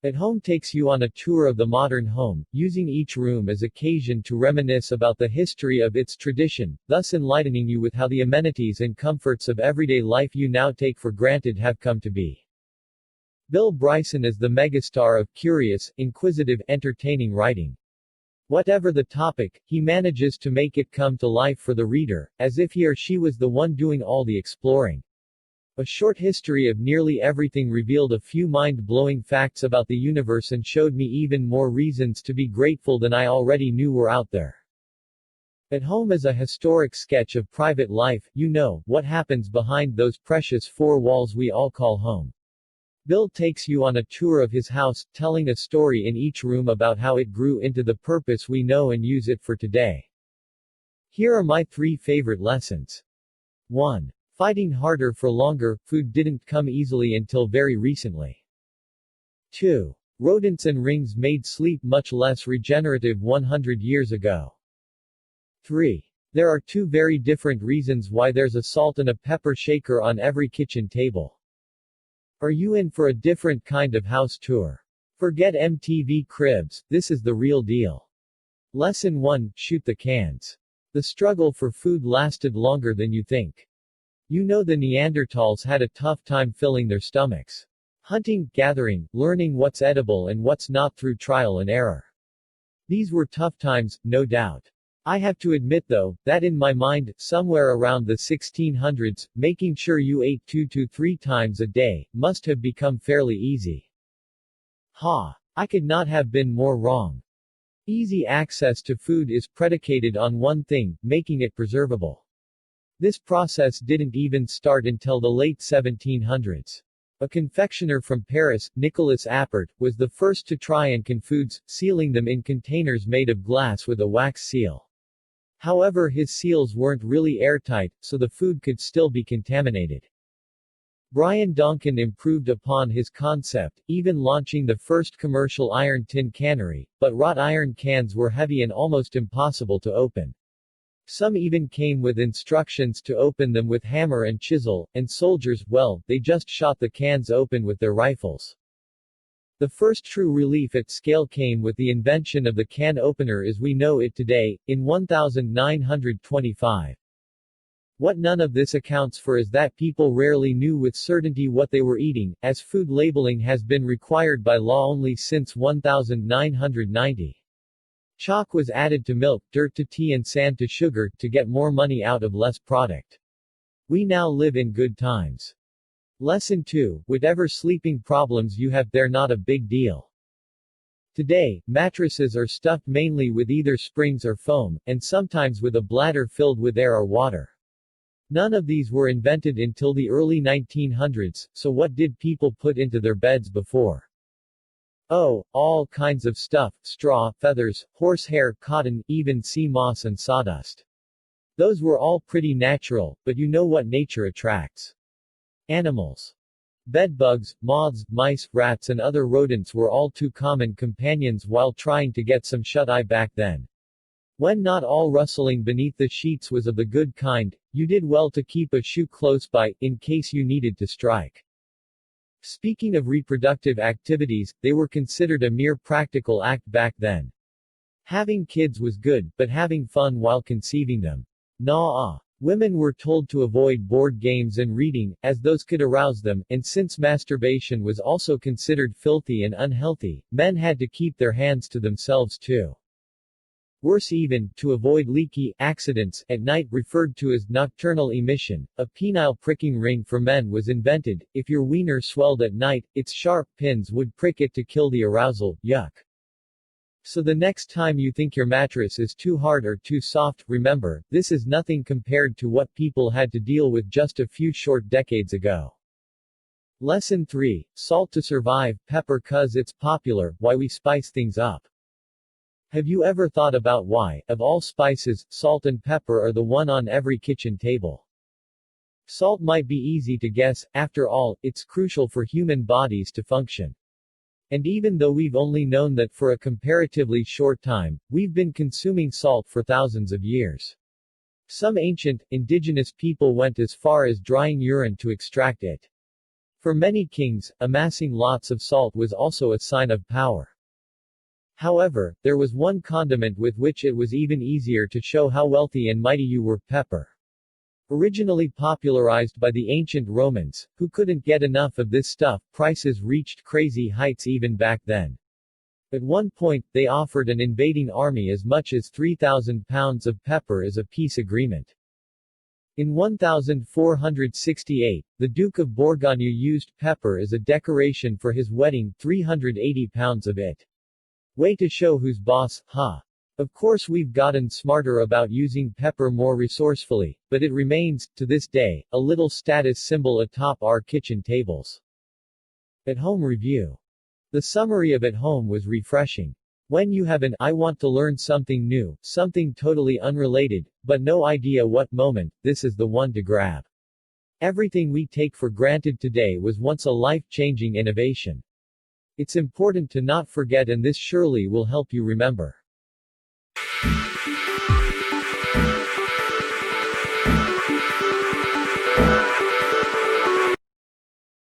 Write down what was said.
At Home takes you on a tour of the modern home, using each room as occasion to reminisce about the history of its tradition, thus enlightening you with how the amenities and comforts of everyday life you now take for granted have come to be. Bill Bryson is the megastar of curious, inquisitive, entertaining writing. Whatever the topic, he manages to make it come to life for the reader, as if he or she was the one doing all the exploring. A short history of nearly everything revealed a few mind-blowing facts about the universe and showed me even more reasons to be grateful than I already knew were out there. At Home is a historic sketch of private life, what happens behind those precious four walls we all call home. Bill takes you on a tour of his house, telling a story in each room about how it grew into the purpose we know and use it for today. Here are my 3 favorite lessons. 1. Fighting harder for longer, food didn't come easily until very recently. 2. Rodents and rings made sleep much less regenerative 100 years ago. 3. There are 2 very different reasons why there's a salt and a pepper shaker on every kitchen table. Are you in for a different kind of house tour? Forget MTV Cribs, this is the real deal. Lesson 1, Shoot the cans. The struggle for food lasted longer than you think. The Neanderthals had a tough time filling their stomachs. Hunting, gathering, learning what's edible and what's not through trial and error. These were tough times, no doubt. I have to admit though, that in my mind, somewhere around the 1600s, making sure you ate 2 to 3 times a day, must have become fairly easy. I could not have been more wrong. Easy access to food is predicated on one thing, making it preservable. This process didn't even start until the late 1700s. A confectioner from Paris, Nicolas Appert, was the first to try and can foods, sealing them in containers made of glass with a wax seal. However, his seals weren't really airtight, so the food could still be contaminated. Brian Donkin improved upon his concept, even launching the first commercial iron tin cannery, but wrought iron cans were heavy and almost impossible to open. Some even came with instructions to open them with hammer and chisel, and soldiers, they just shot the cans open with their rifles. The first true relief at scale came with the invention of the can opener as we know it today, in 1925. What none of this accounts for is that people rarely knew with certainty what they were eating, as food labeling has been required by law only since 1990. Chalk was added to milk, dirt to tea and sand to sugar, to get more money out of less product. We now live in good times. Lesson 2, whatever sleeping problems you have, they're not a big deal. Today, mattresses are stuffed mainly with either springs or foam, and sometimes with a bladder filled with air or water. None of these were invented until the early 1900s, so what did people put into their beds before? Oh, all kinds of stuff, straw, feathers, horsehair, cotton, even sea moss and sawdust. Those were all pretty natural, but you know what nature attracts. Animals. Bedbugs, moths, mice, rats and other rodents were all too common companions while trying to get some shut-eye back then. When not all rustling beneath the sheets was of the good kind, you did well to keep a shoe close by, in case you needed to strike. Speaking of reproductive activities, they were considered a mere practical act back then. Having kids was good, but having fun while conceiving them. Nah. Women were told to avoid board games and reading, as those could arouse them, and since masturbation was also considered filthy and unhealthy, men had to keep their hands to themselves too. Worse even, to avoid leaky accidents at night, referred to as nocturnal emission, a penile pricking ring for men was invented. If your wiener swelled at night, its sharp pins would prick it to kill the arousal. Yuck. So the next time you think your mattress is too hard or too soft, remember, this is nothing compared to what people had to deal with just a few short decades ago. Lesson 3, Salt to survive, pepper 'cause it's popular, why we spice things up. Have you ever thought about why, of all spices, salt and pepper are the one on every kitchen table? Salt might be easy to guess, after all, it's crucial for human bodies to function. And even though we've only known that for a comparatively short time, we've been consuming salt for thousands of years. Some ancient, indigenous people went as far as drying urine to extract it. For many kings, amassing lots of salt was also a sign of power. However, there was one condiment with which it was even easier to show how wealthy and mighty you were: pepper. Originally popularized by the ancient Romans, who couldn't get enough of this stuff, prices reached crazy heights even back then. At one point, they offered an invading army as much as 3,000 pounds of pepper as a peace agreement. In 1468, the Duke of Bourgogne used pepper as a decoration for his wedding, 380 pounds of it. Way to show who's boss, huh? Of course we've gotten smarter about using pepper more resourcefully, but it remains, to this day, a little status symbol atop our kitchen tables. At Home Review. The summary of At Home was refreshing. When you have an "I want to learn something new, something totally unrelated, but no idea what" moment, this is the one to grab. Everything we take for granted today was once a life-changing innovation. It's important to not forget, and this surely will help you remember.